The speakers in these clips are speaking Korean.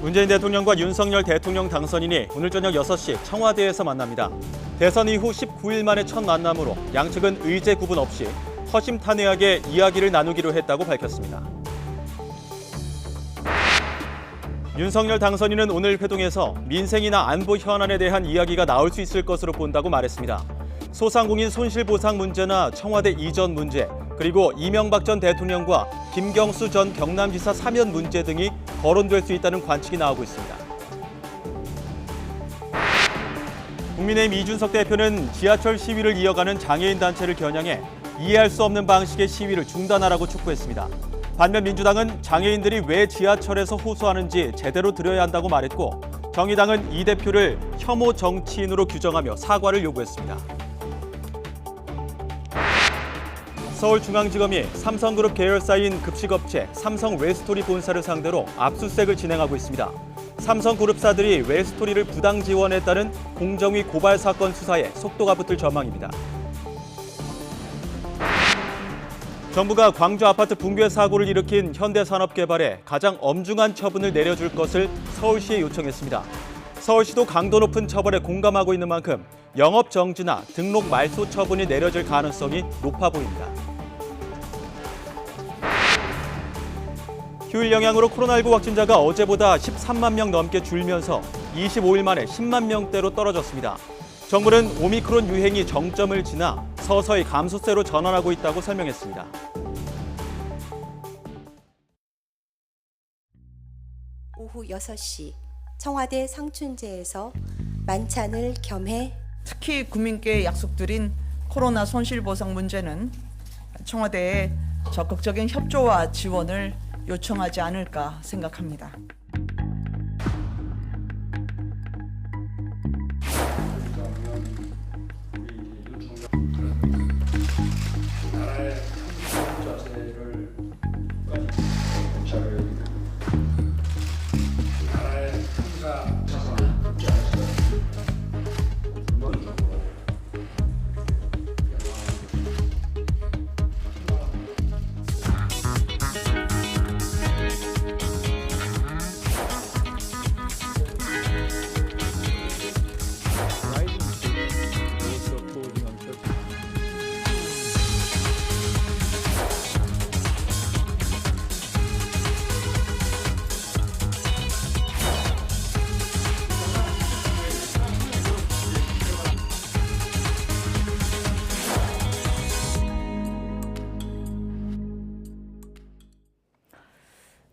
문재인 대통령과 윤석열 대통령 당선인이 오늘 저녁 6시 청와대에서 만납니다. 대선 이후 19일 만의 첫 만남으로 양측은 의제 구분 없이 허심탄회하게 이야기를 나누기로 했다고 밝혔습니다. 윤석열 당선인은 오늘 회동에서 민생이나 안보 현안에 대한 이야기가 나올 수 있을 것으로 본다고 말했습니다. 소상공인 손실보상 문제나 청와대 이전 문제, 그리고 이명박 전 대통령과 김경수 전 경남지사 사면 문제 등이 거론될 수 있다는 관측이 나오고 있습니다. 국민의힘 이준석 대표는 지하철 시위를 이어가는 장애인 단체를 겨냥해 이해할 수 없는 방식의 시위를 중단하라고 촉구했습니다. 반면 민주당은 장애인들이 왜 지하철에서 호소하는지 제대로 들어야 한다고 말했고, 정의당은 이 대표를 혐오 정치인으로 규정하며 사과를 요구했습니다. 서울중앙지검이 삼성그룹 계열사인 급식업체 삼성 웰스토리 본사를 상대로 압수수색을 진행하고 있습니다. 삼성그룹사들이 웰스토리를 부당 지원했다는 공정위 고발 사건 수사에 속도가 붙을 전망입니다. 정부가 광주 아파트 붕괴 사고를 일으킨 현대산업개발에 가장 엄중한 처분을 내려줄 것을 서울시에 요청했습니다. 서울시도 강도 높은 처벌에 공감하고 있는 만큼 영업 정지나 등록 말소 처분이 내려질 가능성이 높아 보입니다. 휴일 영향으로 코로나19 확진자가 어제보다 13만 명 넘게 줄면서 25일 만에 10만 명대로 떨어졌습니다. 정부는 오미크론 유행이 정점을 지나 서서히 감소세로 전환하고 있다고 설명했습니다. 오후 6시 청와대 상춘제에서 만찬을 겸해 특히 국민께 약속드린 코로나 손실보상 문제는 청와대에 적극적인 협조와 지원을 요청하지 않을까 생각합니다.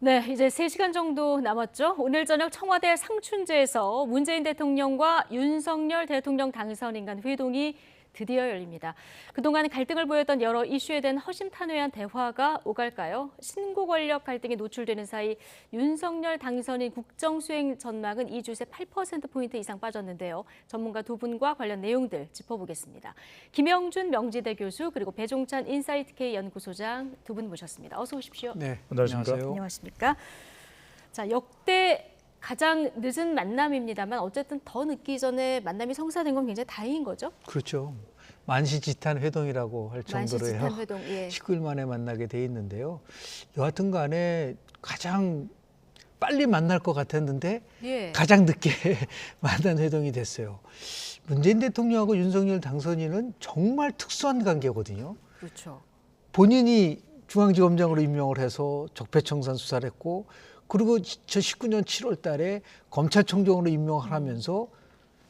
네, 이제 3시간 정도 남았죠. 오늘 저녁 청와대 상춘제에서 문재인 대통령과 윤석열 대통령 당선인 간 회동이 드디어 열립니다. 그동안 갈등을 보였던 여러 이슈에 대한 허심탄회한 대화가 오갈까요? 신고 권력 갈등에 노출되는 사이 윤석열 당선인 국정수행 전망은 2주 새 8%포인트 이상 빠졌는데요. 전문가 두 분과 관련 내용들 짚어보겠습니다. 김영준 명지대 교수 그리고 배종찬 인사이트K 연구소장 두 분 모셨습니다. 어서 오십시오. 네, 안녕하세요. 안녕하십니까? 자, 역대 가장 늦은 만남입니다만 어쨌든 더 늦기 전에 만남이 성사된 건 굉장히 다행인 거죠? 그렇죠. 만시지탄 회동이라고 할 정도로요. 만시지탄 회동, 예. 19일 만에 만나게 돼 있는데요. 여하튼 간에 가장 빨리 만날 것 같았는데 예. 가장 늦게 만난 회동이 됐어요. 문재인 대통령하고 윤석열 당선인은 정말 특수한 관계거든요. 그렇죠. 본인이 중앙지검장으로 임명을 해서 적폐청산 수사를 했고, 그리고 2019년 7월 달에 검찰총장으로 임명을 하면서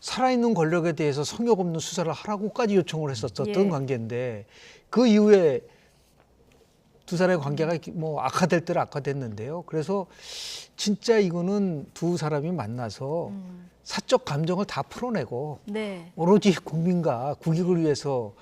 살아있는 권력에 대해서 성역 없는 수사를 하라고까지 요청을 했었던 예. 관계인데, 그 이후에 두 사람의 관계가 뭐 악화될 대로 악화됐는데요. 그래서 진짜 이거는 두 사람이 만나서 사적 감정을 다 풀어내고 네. 오로지 국민과 국익을 위해서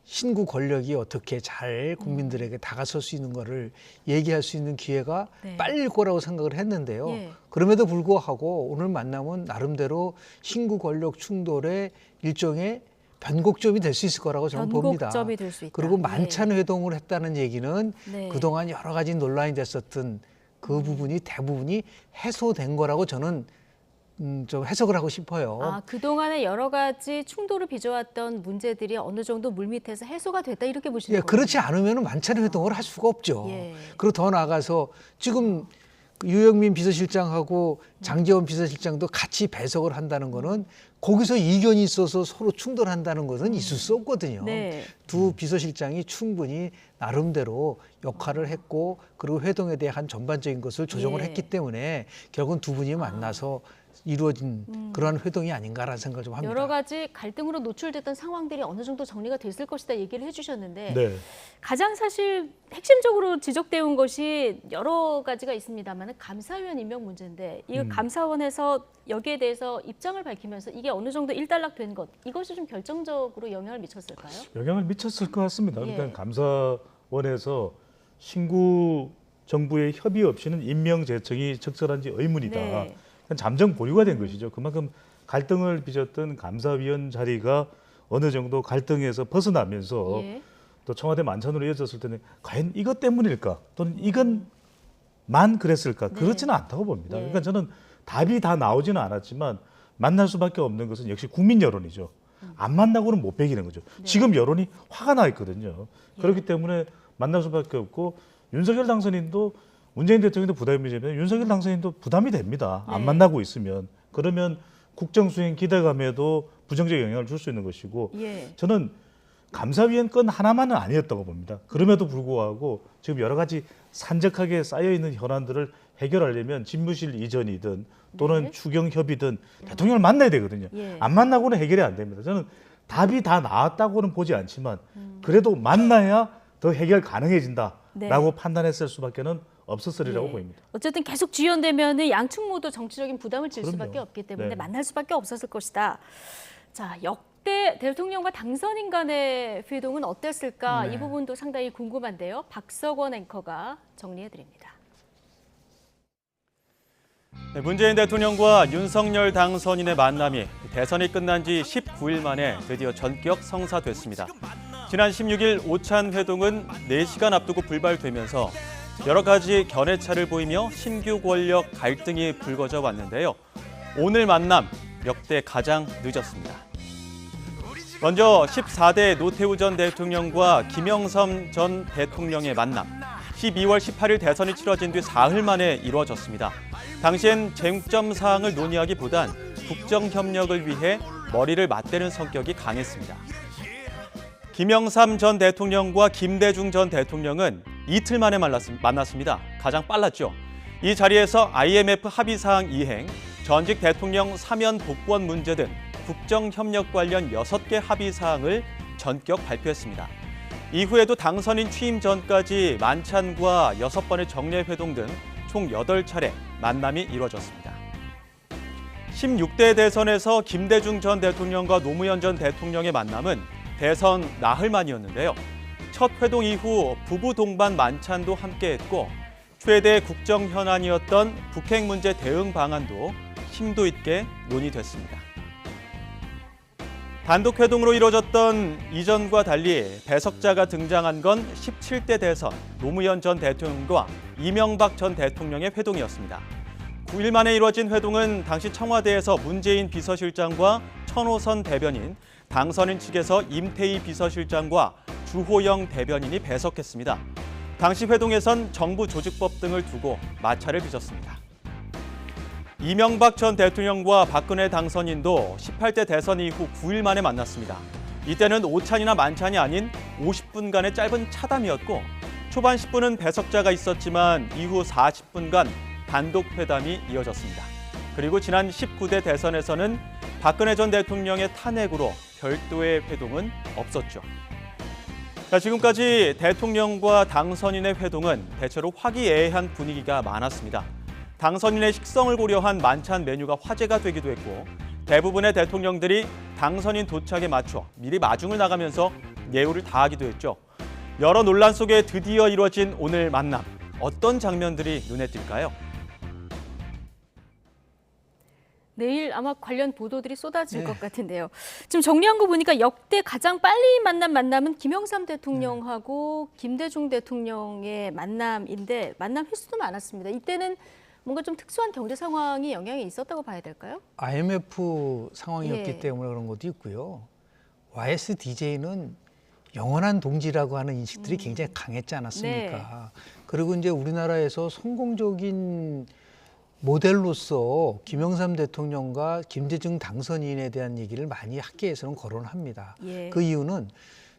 신구 권력이 어떻게 잘 국민들에게 다가설 수 있는 거를 얘기할 수 있는 기회가 네. 빨릴 거라고 생각을 했는데요. 예. 그럼에도 불구하고 오늘 만남은 나름대로 신구 권력 충돌의 일종의 변곡점이 될 수 있을 거라고 저는 봅니다. 변곡점이 될 수 있다. 그리고 만찬 회동을 했다는 얘기는 네. 그동안 여러 가지 논란이 됐었던 그 부분이 대부분이 해소된 거라고 저는 좀 해석을 하고 싶어요. 아, 그동안에 여러 가지 충돌을 빚어왔던 문제들이 어느 정도 물밑에서 해소가 됐다 이렇게 보시는 예, 거예요? 그렇지 않으면 만찬 회동을 할 수가 없죠. 예. 그리고 더 나아가서 지금 유영민 비서실장하고 장제원 비서실장도 같이 배석을 한다는 거는 거기서 이견이 있어서 서로 충돌한다는 것은 있을 수 없거든요. 네. 두 비서실장이 충분히 나름대로 역할을 했고 그리고 회동에 대한 전반적인 것을 조정을 예. 했기 때문에 결국은 두 분이 만나서 이루어진 그러한 회동이 아닌가라는 생각을 좀 합니다. 여러 가지 갈등으로 노출됐던 상황들이 어느 정도 정리가 됐을 것이다 얘기를 해주셨는데 네. 가장 사실 핵심적으로 지적되어 온 것이 여러 가지가 있습니다만 감사위원 임명 문제인데 이 감사원에서 여기에 대해서 입장을 밝히면서 이게 어느 정도 일단락된 것 이것이 좀 결정적으로 영향을 미쳤을까요? 영향을 미쳤을 것 같습니다. 예. 그러니까 감사원에서 신구 정부의 협의 없이는 임명 제청이 적절한지 의문이다. 네. 잠정 보류가 된 것이죠. 그만큼 갈등을 빚었던 감사위원 자리가 어느 정도 갈등에서 벗어나면서 예. 또 청와대 만찬으로 이어졌을 때는 과연 이것 때문일까 또는 이건만 그랬을까 네. 그렇지는 않다고 봅니다. 예. 그러니까 저는 답이 다 나오지는 않았지만 만날 수밖에 없는 것은 역시 국민 여론이죠. 안 만나고는 못 베기는 거죠. 네. 지금 여론이 화가 나 있거든요. 그렇기 때문에 만날 수밖에 없고 윤석열 당선인도 문재인 대통령도 부담이 되면 윤석열 당선인도 부담이 됩니다. 안 네. 만나고 있으면. 그러면 국정수행 기대감에도 부정적 영향을 줄 수 있는 것이고 예. 저는 감사위원 건 하나만은 아니었다고 봅니다. 그럼에도 불구하고 지금 여러 가지 산적하게 쌓여있는 현안들을 해결하려면 집무실 이전이든 또는 네. 추경협의든 대통령을 만나야 되거든요. 예. 안 만나고는 해결이 안 됩니다. 저는 답이 다 나왔다고는 보지 않지만 그래도 만나야 더 해결 가능해진다라고 네. 판단했을 수밖에는 없었으리라고 예. 보입니다. 어쨌든 계속 지연되면 양측 모두 정치적인 부담을 질 그럼요. 수밖에 없기 때문에 네. 만날 수밖에 없었을 것이다. 자, 역대 대통령과 당선인 간의 회동은 어땠을까? 네. 이 부분도 상당히 궁금한데요. 박석원 앵커가 정리해드립니다. 네, 문재인 대통령과 윤석열 당선인의 만남이 대선이 끝난 지 19일 만에 드디어 전격 성사됐습니다. 지난 16일 오찬 회동은 4시간 앞두고 불발되면서 여러 가지 견해차를 보이며 신규 권력 갈등이 불거져 왔는데요. 오늘 만남 역대 가장 늦었습니다. 먼저 14대 노태우 전 대통령과 김영삼 전 대통령의 만남. 12월 18일 대선이 치러진 뒤 사흘 만에 이루어졌습니다. 당시엔 쟁점 사항을 논의하기보단 국정협력을 위해 머리를 맞대는 성격이 강했습니다. 김영삼 전 대통령과 김대중 전 대통령은 이틀 만에 만났습니다. 가장 빨랐죠. 이 자리에서 IMF 합의사항 이행, 전직 대통령 사면 복권 문제 등 국정협력 관련 6개 합의사항을 전격 발표했습니다. 이후에도 당선인 취임 전까지 만찬과 6번의 정례회동 등 총 8차례 만남이 이루어졌습니다. 16대 대선에서 김대중 전 대통령과 노무현 전 대통령의 만남은 대선 나흘 만이었는데요. 첫 회동 이후 부부 동반 만찬도 함께했고 최대 국정 현안이었던 북핵 문제 대응 방안도 심도 있게 논의됐습니다. 단독 회동으로 이뤄졌던 이전과 달리 배석자가 등장한 건 17대 대선 노무현 전 대통령과 이명박 전 대통령의 회동이었습니다. 9일 만에 이루어진 회동은 당시 청와대에서 문재인 비서실장과 천호선 대변인, 당선인 측에서 임태희 비서실장과 주호영 대변인이 배석했습니다. 당시 회동에선 정부 조직법 등을 두고 마찰을 빚었습니다. 이명박 전 대통령과 박근혜 당선인도 18대 대선 이후 9일 만에 만났습니다. 이때는 오찬이나 만찬이 아닌 50분간의 짧은 차담이었고 초반 10분은 배석자가 있었지만 이후 40분간 단독 회담이 이어졌습니다. 그리고 지난 19대 대선에서는 박근혜 전 대통령의 탄핵으로 별도의 회동은 없었죠. 자, 지금까지 대통령과 당선인의 회동은 대체로 화기애애한 분위기가 많았습니다. 당선인의 식성을 고려한 만찬 메뉴가 화제가 되기도 했고 대부분의 대통령들이 당선인 도착에 맞춰 미리 마중을 나가면서 예우를 다하기도 했죠. 여러 논란 속에 드디어 이루어진 오늘 만남. 어떤 장면들이 눈에 띌까요? 내일 아마 관련 보도들이 쏟아질 네. 것 같은데요. 지금 정리한 거 보니까 역대 가장 빨리 만난 만남은 김영삼 대통령하고 김대중 대통령의 만남인데 만남 횟수도 많았습니다. 이때는 뭔가 좀 특수한 경제 상황이 영향이 있었다고 봐야 될까요? IMF 상황이었기 예. 때문에 그런 것도 있고요. YSDJ는 영원한 동지라고 하는 인식들이 굉장히 강했지 않았습니까? 그리고 이제 우리나라에서 성공적인 모델로서 김영삼 대통령과 김대중 당선인에 대한 얘기를 많이 학계에서는 거론합니다. 예. 그 이유는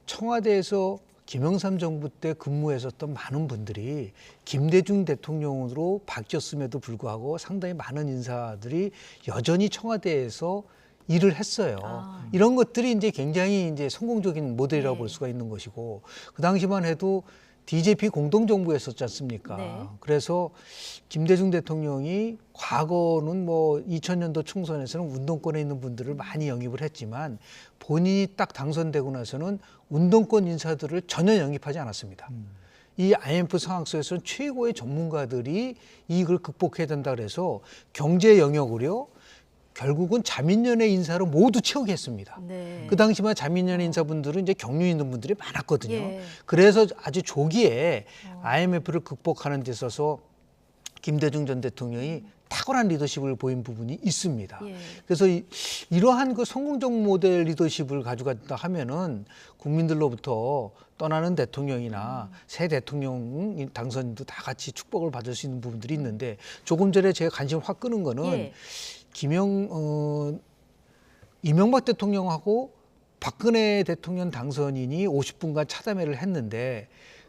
청와대에서 김영삼 정부 때 근무했었던 많은 분들이 김대중 대통령으로 바뀌었음에도 불구하고 상당히 많은 인사들이 여전히 청와대에서 일을 했어요. 이런 것들이 이제 굉장히 이제 성공적인 모델이라고 볼 수가 있는 것이고, 그 당시만 해도 DJP 공동정부였었지 않습니까? 네. 그래서 김대중 대통령이 과거는 뭐 2000년도 총선에서는 운동권에 있는 분들을 많이 영입을 했지만 본인이 딱 당선되고 나서는 운동권 인사들을 전혀 영입하지 않았습니다. 이 IMF 상황 속에서는 최고의 전문가들이 이익을 극복해야 된다 그래서 경제 영역으로 결국은 자민련의 인사로 모두 채우게 했습니다. 네. 그 당시만 자민련의 인사분들은 이제 경륜 있는 분들이 많았거든요. 예. 그래서 아주 조기에 IMF를 극복하는 데 있어서 김대중 전 대통령이 탁월한 리더십을 보인 부분이 있습니다. 예. 그래서 이러한 그 성공적 모델 리더십을 가져갔다 하면은 국민들로부터 떠나는 대통령이나 새 대통령 당선도 다 같이 축복을 받을 수 있는 부분들이 있는데, 조금 전에 제가 관심을 확 끄는 거는 예. 이명박 대통령하고 박근혜 대통령 당선인이 50분간 차담회를 했는데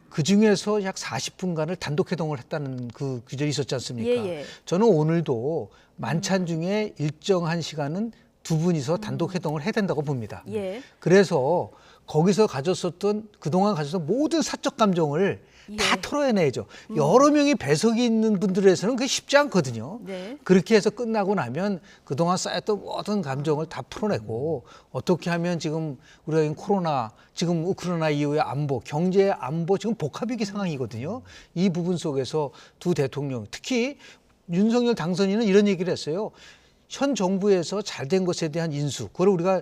그 중에서 약 40분간을 단독 회동을 했다는 그 규절이 있었지 않습니까? 예. 저는 오늘도 만찬 중에 일정한 시간은 두 분이서 단독 회동을 해야 된다고 봅니다. 예. 그래서 거기서 가졌었던 그동안 가졌던 모든 사적 감정을 다 예. 털어내야죠. 여러 명이 배석이 있는 분들에서는 그게 쉽지 않거든요. 네. 그렇게 해서 끝나고 나면 그동안 쌓였던 모든 감정을 다 풀어내고 어떻게 하면 지금 우리가 코로나, 지금 우크라이나 이후의 안보, 경제 안보 지금 복합위기 상황이거든요. 이 부분 속에서 두 대통령, 특히 윤석열 당선인은 이런 얘기를 했어요. 현 정부에서 잘된 것에 대한 인수, 그걸 우리가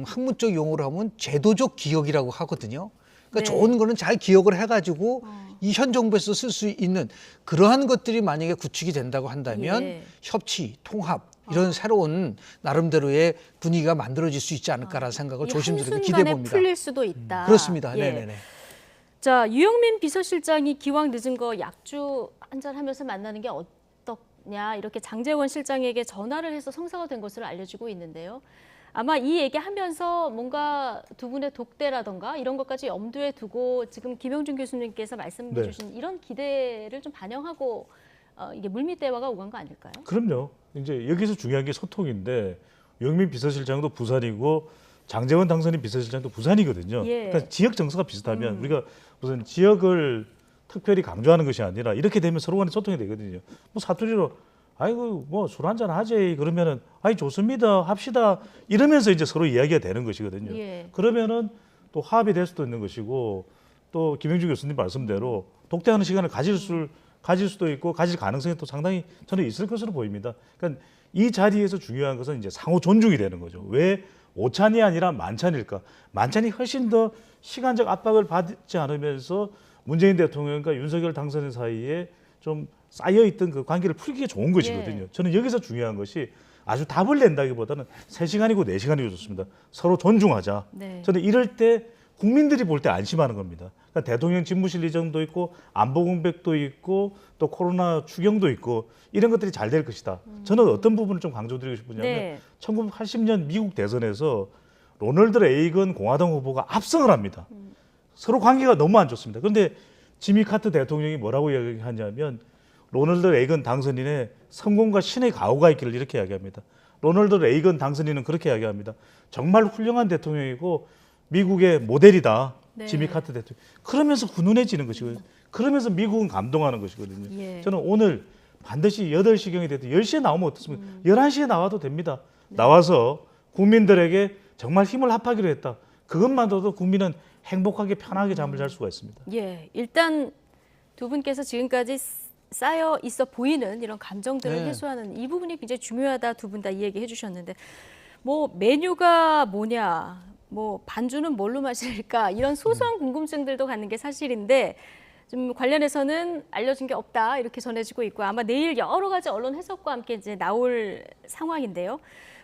학문적 용어로 하면 제도적 기억이라고 하거든요. 그러니까 네. 좋은 거는 잘 기억을 해가지고 이 현 정부에서 쓸 수 있는 그러한 것들이 만약에 구축이 된다고 한다면 예. 협치, 통합 이런 새로운 나름대로의 분위기가 만들어질 수 있지 않을까라는 생각을 이 조심스럽게 한순간에 기대해 봅니다. 풀릴 수도 있다. 그렇습니다. 예. 네네네. 자, 유영민 비서실장이 기왕 늦은 거 약주 한잔 하면서 만나는 게 어떻냐, 이렇게 장제원 실장에게 전화를 해서 성사가 된 것으로 알려지고 있는데요. 아마 이 얘기하면서 뭔가 두 분의 독대라던가 이런 것까지 염두에 두고 지금 김영준 교수님께서 말씀해 네. 주신 이런 기대를 좀 반영하고 이게 물밑 대화가 오간 거 아닐까요? 그럼요. 이제 여기서 중요한 게 소통인데, 영민 비서실장도 부산이고 장제원 당선인 비서실장도 부산이거든요. 예. 그러니까 지역 정서가 비슷하면 우리가 무슨 지역을 특별히 강조하는 것이 아니라 이렇게 되면 서로 간에 소통이 되거든요. 뭐 사투리로 아이고 뭐 술 한잔 하지 그러면은 아이 좋습니다 합시다 이러면서 이제 서로 이야기가 되는 것이거든요. 예. 그러면은 또 화합이 될 수도 있는 것이고, 또 김영준 교수님 말씀대로 독대하는 시간을 가질 수도 있고 가질 가능성이 또 상당히 저는 있을 것으로 보입니다. 그러니까 이 자리에서 중요한 것은 이제 상호 존중이 되는 거죠. 왜 오찬이 아니라 만찬일까? 만찬이 훨씬 더 시간적 압박을 받지 않으면서 문재인 대통령과 윤석열 당선인 사이에 좀 쌓여있던 그 관계를 풀기가 좋은 것이거든요. 예. 저는 여기서 중요한 것이 아주 답을 낸다기보다는 3시간이고 4시간이고 좋습니다. 서로 존중하자. 네. 저는 이럴 때 국민들이 볼 때 안심하는 겁니다. 그러니까 대통령 집무실 이전도 있고 안보 공백도 있고 또 코로나 추경도 있고 이런 것들이 잘 될 것이다. 저는 어떤 부분을 좀 강조드리고 싶으냐면 네. 1980년 미국 대선에서 로널드 레이건 공화당 후보가 압승을 합니다. 서로 관계가 너무 안 좋습니다. 그런데 지미 카터 대통령이 뭐라고 이야기하냐면 로널드 레이건 당선인의 성공과 신의 가호가 있기를 이렇게 이야기합니다. 로널드 레이건 당선인은 그렇게 이야기합니다. 정말 훌륭한 대통령이고 미국의 모델이다. 네. 지미 카터 대통령. 그러면서 훈훈해지는 것이거든요. 그러면서 미국은 감동하는 것이거든요. 예. 저는 오늘 반드시 8시경이 돼도 10시에 나오면 어떻습니까? 11시에 나와도 됩니다. 나와서 국민들에게 정말 힘을 합하기로 했다. 그것만으로도 국민은 행복하게 편하게 잠을 잘 수가 있습니다. 예, 일단 두 분께서 지금까지 쌓여 있어 보이는 이런 감정들을 네. 해소하는 이 부분이 굉장히 중요하다, 두 분 다 이야기해 주셨는데, 뭐 메뉴가 뭐냐, 뭐 반주는 뭘로 마실까, 이런 소소한 궁금증들도 갖는 게 사실인데 좀 관련해서는 알려진 게 없다 이렇게 전해지고 있고, 아마 내일 여러 가지 언론 해석과 함께 이제 나올 상황인데요.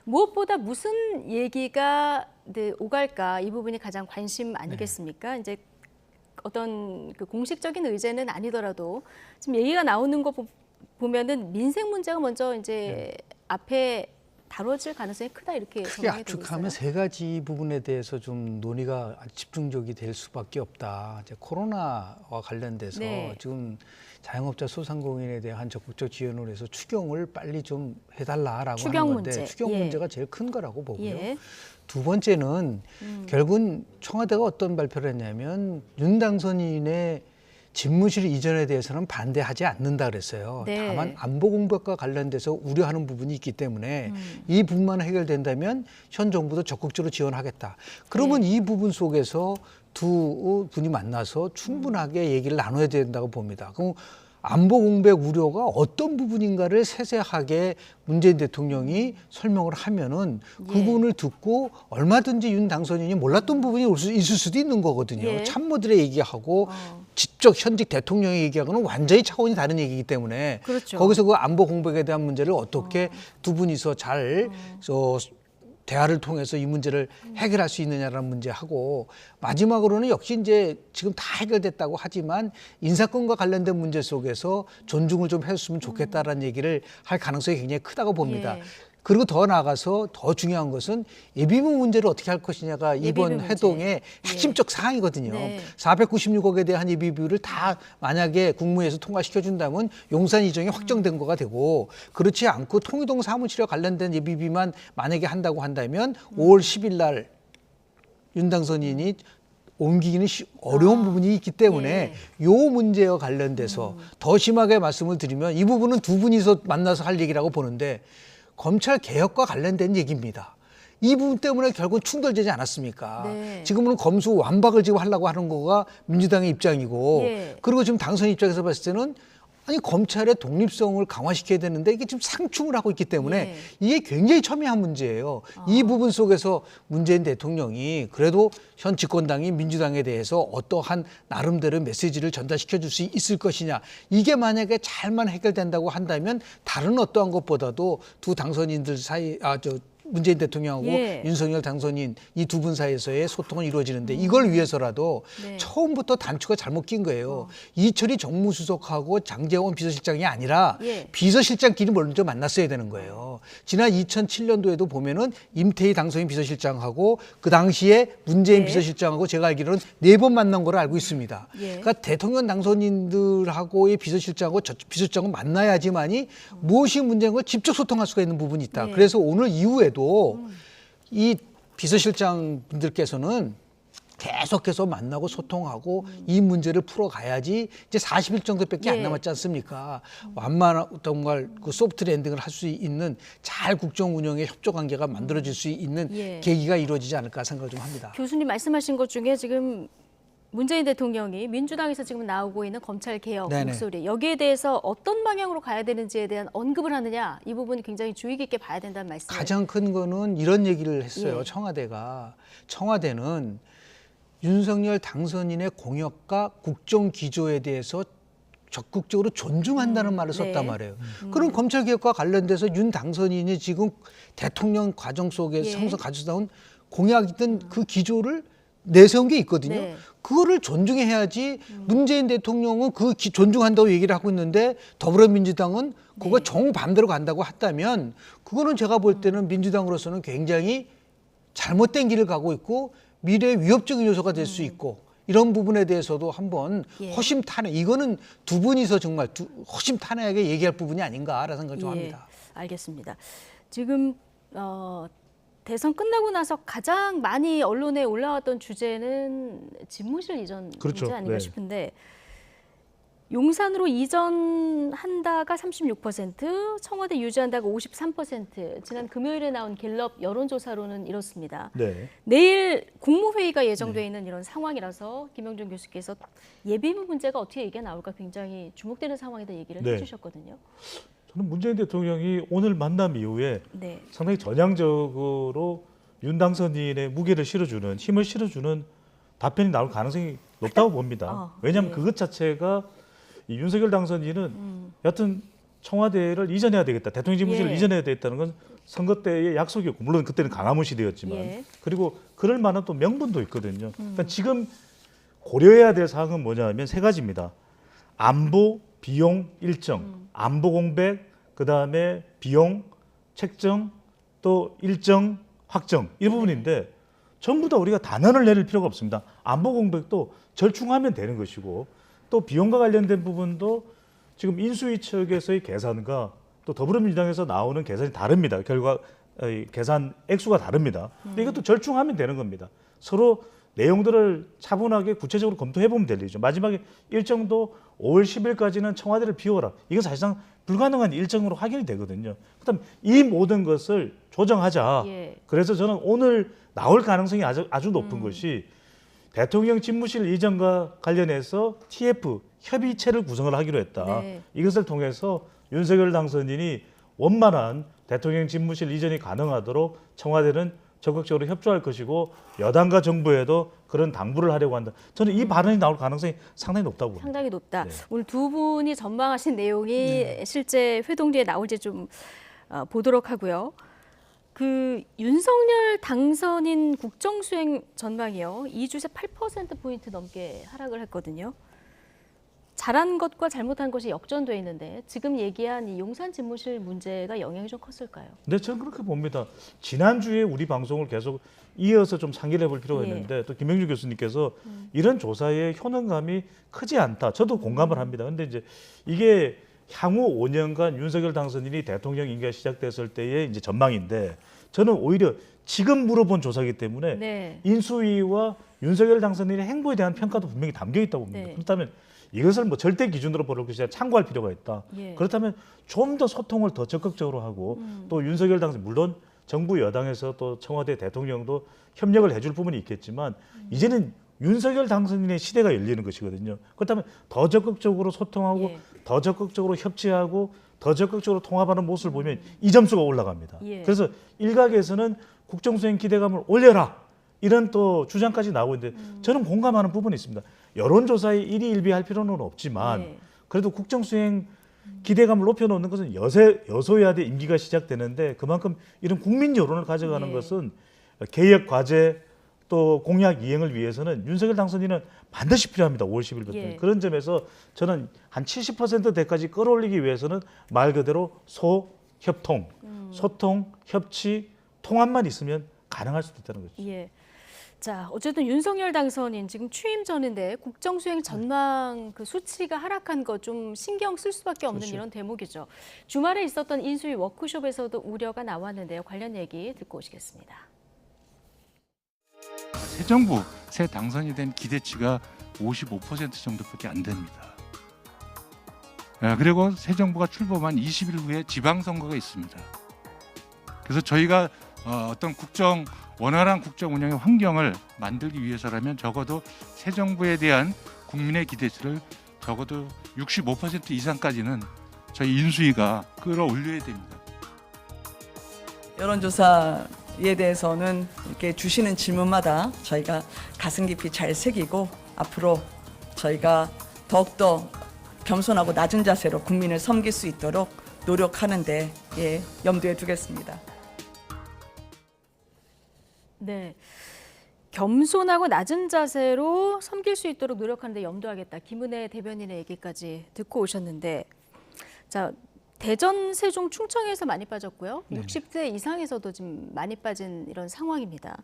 무엇보다 무슨 얘기가 네, 오갈까 이 부분이 가장 관심 아니겠습니까? 이제 어떤 그 공식적인 의제는 아니더라도 지금 얘기가 나오는 거 보면은 민생 문제가 먼저 이제 앞에 다뤄질 가능성이 크다 이렇게 크게 전망이 되고 압축하면 있어요. 세 가지 부분에 대해서 좀 논의가 집중적이 될 수밖에 없다. 이제 코로나와 관련돼서 네. 지금 자영업자 소상공인에 대한 적극적 지원을 해서 추경을 빨리 좀 해달라라고 추경 하는 건데 문제. 추경 예. 문제가 제일 큰 거라고 보고요. 예. 두 번째는 결국은 청와대가 어떤 발표를 했냐면 윤 당선인의 집무실 이전에 대해서는 반대하지 않는다 그랬어요. 네. 다만 안보 공백과 관련돼서 우려하는 부분이 있기 때문에 이 부분만 해결된다면 현 정부도 적극적으로 지원하겠다. 그러면 이 부분 속에서 두 분이 만나서 충분하게 얘기를 나눠야 된다고 봅니다. 그럼 안보 공백 우려가 어떤 부분인가를 세세하게 문재인 대통령이 설명을 하면은 그 예. 부분을 듣고 얼마든지 윤 당선인이 몰랐던 부분이 있을 수도 있는 거거든요. 예. 참모들의 얘기하고 직접 현직 대통령의 얘기하고는 완전히 차원이 다른 얘기이기 때문에 그렇죠. 거기서 그 안보 공백에 대한 문제를 어떻게 두 분이서 잘 대화를 통해서 이 문제를 해결할 수 있느냐라는 문제하고 마지막으로는 역시 이제 지금 다 해결됐다고 하지만 인사권과 관련된 문제 속에서 존중을 좀 했으면 좋겠다라는 얘기를 할 가능성이 굉장히 크다고 봅니다. 예. 그리고 더 나아가서 더 중요한 것은 예비비 문제를 어떻게 할 것이냐가 이번 문제. 회동의 핵심적 사항이거든요. 네. 496억에 대한 예비비를 다 만약에 국무회에서 통과시켜준다면 용산 이전이 확정된 거가 되고 그렇지 않고 통이동 사무실에 관련된 예비비만 만약에 한다고 한다면 5월 10일 날 윤 당선인이 옮기기는 어려운 부분이 있기 때문에 요 문제와 관련돼서 더 심하게 말씀을 드리면 이 부분은 두 분이서 만나서 할 얘기라고 보는데 검찰 개혁과 관련된 얘기입니다. 이 부분 때문에 결국 충돌되지 않았습니까? 네. 지금은 검수 완박을 지금 하려고 하는 거가 민주당의 입장이고 예. 그리고 지금 당선 입장에서 봤을 때는 아니 검찰의 독립성을 강화시켜야 되는데 이게 지금 상충을 하고 있기 때문에 예. 이게 굉장히 첨예한 문제예요. 이 부분 속에서 문재인 대통령이 그래도 현 집권당인 민주당에 대해서 어떠한 나름대로 메시지를 전달시켜 줄 수 있을 것이냐. 이게 만약에 잘만 해결된다고 한다면 다른 어떠한 것보다도 두 당선인들 사이 문재인 대통령하고 예. 윤석열 당선인 이 두 분 사이에서의 소통은 이루어지는데 이걸 위해서라도 네. 처음부터 단추가 잘못 낀 거예요. 이철이 정무수석하고 장제원 비서실장이 아니라 예. 비서실장끼리 먼저 만났어야 되는 거예요. 지난 2007년도에도 보면은 임태희 당선인 비서실장하고 그 당시에 문재인 예. 비서실장하고 제가 알기로는 4번 만난 걸로 알고 있습니다. 예. 그러니까 대통령 당선인들하고의 비서실장하고 저 비서실장은 만나야지만이 무엇이 문제인 걸 직접 소통할 수가 있는 부분이 있다. 예. 그래서 오늘 이후에도 이 비서실장 분들께서는 계속해서 만나고 소통하고 이 문제를 풀어가야지 이제 40일 정도밖에 안 예. 남았지 않습니까? 완만한 정말 그 소프트 랜딩을 할 수 있는 잘 국정 운영의 협조 관계가 만들어질 수 있는 예. 계기가 이루어지지 않을까 생각을 좀 합니다. 교수님 말씀하신 것 중에 지금 문재인 대통령이 민주당에서 지금 나오고 있는 검찰 개혁 네네. 목소리 여기에 대해서 어떤 방향으로 가야 되는지에 대한 언급을 하느냐 이 부분이 굉장히 주의 깊게 봐야 된다는 말씀을 가장 큰 거는 이런 얘기를 했어요. 예. 청와대는 윤석열 당선인의 공약과 국정 기조에 대해서 적극적으로 존중한다는 말을 썼단 네. 말이에요. 그럼 검찰 개혁과 관련돼서 윤 당선인이 지금 대통령 과정 속에 예. 성서 가져다온 공약이든 그 기조를 내세운 게 있거든요. 네. 그거를 존중해야지 문재인 대통령은 존중한다고 얘기를 하고 있는데 더불어민주당은 그거 네. 정반대로 간다고 했다면 그거는 제가 볼 때는 민주당으로서는 굉장히 잘못된 길을 가고 있고 미래의 위협적인 요소가 될 수 있고 이런 부분에 대해서도 한번 예. 허심탄회 이거는 두 분이서 정말 허심탄회하게 얘기할 부분이 아닌가라는 생각을 좀 합니다. 알겠습니다. 지금 대선 끝나고 나서 가장 많이 언론에 올라왔던 주제는 집무실 이전 그렇죠. 문제 아닌가 네. 싶은데 용산으로 이전한다가 36%, 청와대 유지한다가 53%. 지난 금요일에 나온 갤럽 여론조사로는 이렇습니다. 네. 내일 국무회의가 예정돼 있는 이런 상황이라서 김영준 교수께서 예비비 문제가 어떻게 얘기가 나올까 굉장히 주목되는 상황이다 얘기를 네. 해주셨거든요. 저는 문재인 대통령이 오늘 만남 이후에 네. 상당히 전향적으로 윤 당선인의 무게를 실어주는 힘을 실어주는 답변이 나올 가능성이 높다고 봅니다. 왜냐하면 네. 그것 자체가 이 윤석열 당선인은 여튼 청와대를 이전해야 되겠다, 대통령 집무실을 예. 이전해야 되겠다는 건 선거 때의 약속이었고, 물론 그때는 강화문 시대였지만, 예. 그리고 그럴 만한 또 명분도 있거든요. 그러니까 지금 고려해야 될 사항은 뭐냐면 세 가지입니다. 안보, 비용, 일정, 안보 공백, 그 다음에 비용, 책정, 또 일정, 확정 이 부분인데 전부 다 우리가 단언을 내릴 필요가 없습니다. 안보 공백도 절충하면 되는 것이고, 또 비용과 관련된 부분도 지금 인수위 측에서의 계산과 또 더불어민주당에서 나오는 계산이 다릅니다. 결과 계산 액수가 다릅니다. 근데 이것도 절충하면 되는 겁니다. 서로 내용들을 차분하게 구체적으로 검토해 보면 될 일이죠. 마지막에 일정도 5월 10일까지는 청와대를 비워라. 이건 사실상 불가능한 일정으로 확인이 되거든요. 그다음 이 모든 것을 조정하자. 예. 그래서 저는 오늘 나올 가능성이 아주 높은 것이 대통령 집무실 이전과 관련해서 TF 협의체를 구성을 하기로 했다. 네. 이것을 통해서 윤석열 당선인이 원만한 대통령 집무실 이전이 가능하도록 청와대는 적극적으로 협조할 것이고 여당과 정부에도 그런 당부를 하려고 한다. 저는 이 발언이 나올 가능성이 상당히 높다고 봅니다. 상당히 높다. 네. 오늘 두 분이 전망하신 내용이 실제 회동 뒤에 나올지 좀 보도록 하고요. 그 윤석열 당선인 국정수행 전망이요. 2주 새 8%포인트 넘게 하락을 했거든요. 잘한 것과 잘못한 것이 역전돼 있는데 지금 얘기한 이 용산 집무실 문제가 영향이 좀 컸을까요? 네, 저는 그렇게 봅니다. 지난주에 우리 방송을 계속 이어서 좀 상기를 해볼 필요가 예. 있는데 또 김영주 교수님께서 이런 조사의 효능감이 크지 않다. 저도 공감을 합니다. 근데 이제 이게 향후 5년간 윤석열 당선인이 대통령 임기가 시작됐을 때의 이제 전망인데 저는 오히려 지금 물어본 조사이기 때문에 네. 인수위와 윤석열 당선인의 행보에 대한 평가도 분명히 담겨 있다고 봅니다. 네. 그렇다면 이것을 뭐 절대 기준으로 볼 것이 아니라 참고할 필요가 있다. 예. 그렇다면 좀 더 소통을 더 적극적으로 하고 또 윤석열 당선 물론 정부 여당에서 또 청와대 대통령도 협력을 해줄 부분이 있겠지만 이제는 윤석열 당선인의 시대가 열리는 것이거든요. 그렇다면 더 적극적으로 소통하고 예. 더 적극적으로 협치하고 더 적극적으로 통합하는 모습을 보면 이 점수가 올라갑니다. 예. 그래서 일각에서는 국정수행 기대감을 올려라 이런 또 주장까지 나오고 있는데 저는 공감하는 부분이 있습니다. 여론조사에 일희일비할 필요는 없지만 예. 그래도 국정수행 기대감을 높여놓는 것은 여소야대 임기가 시작되는데 그만큼 이런 국민 여론을 가져가는 예. 것은 개혁 과제 또 공약 이행을 위해서는 윤석열 당선인은 반드시 필요합니다. 5월 10일부터. 예. 그런 점에서 저는 한 70%대까지 끌어올리기 위해서는 말 그대로 소협통, 소통, 협치, 통합만 있으면 가능할 수도 있다는 거죠. 예. 자, 어쨌든 윤석열 당선인 지금 취임 전인데 국정수행 전망 그 수치가 하락한 거 좀 신경 쓸 수밖에 없는 그렇죠. 이런 대목이죠. 주말에 있었던 인수위 워크숍에서도 우려가 나왔는데요. 관련 얘기 듣고 오시겠습니다. 새 정부, 새 당선이 된 기대치가 55% 정도밖에 안 됩니다. 그리고 새 정부가 출범한 20일 후에 지방선거가 있습니다. 그래서 저희가 어떤 원활한 국정 운영의 환경을 만들기 위해서라면 적어도 새 정부에 대한 국민의 기대치를 적어도 65% 이상까지는 저희 인수위가 끌어올려야 됩니다. 여론조사에 대해서는 이렇게 주시는 질문마다 저희가 가슴 깊이 잘 새기고 앞으로 저희가 더욱더 겸손하고 낮은 자세로 국민을 섬길 수 있도록 노력하는데 염두에 두겠습니다. 네. 겸손하고 낮은 자세로 섬길 수 있도록 노력하는데 염두하겠다. 김은혜 대변인의 얘기까지 듣고 오셨는데, 자, 대전, 세종, 충청에서 많이 빠졌고요. 60대 이상에서도 지금 많이 빠진 이런 상황입니다.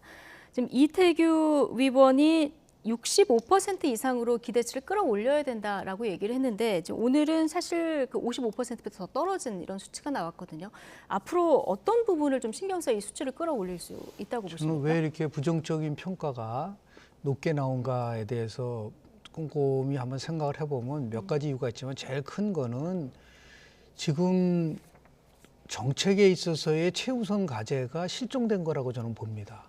지금 이태규 위원이 65% 이상으로 기대치를 끌어올려야 된다라고 얘기를 했는데 지금 오늘은 사실 그 55%보다 더 떨어진 이런 수치가 나왔거든요. 앞으로 어떤 부분을 좀 신경 써 이 수치를 끌어올릴 수 있다고 저는 보십니까? 왜 이렇게 부정적인 평가가 높게 나온가에 대해서 꼼꼼히 한번 생각을 해보면 몇 가지 이유가 있지만 제일 큰 거는 지금 정책에 있어서의 최우선 과제가 실종된 거라고 저는 봅니다.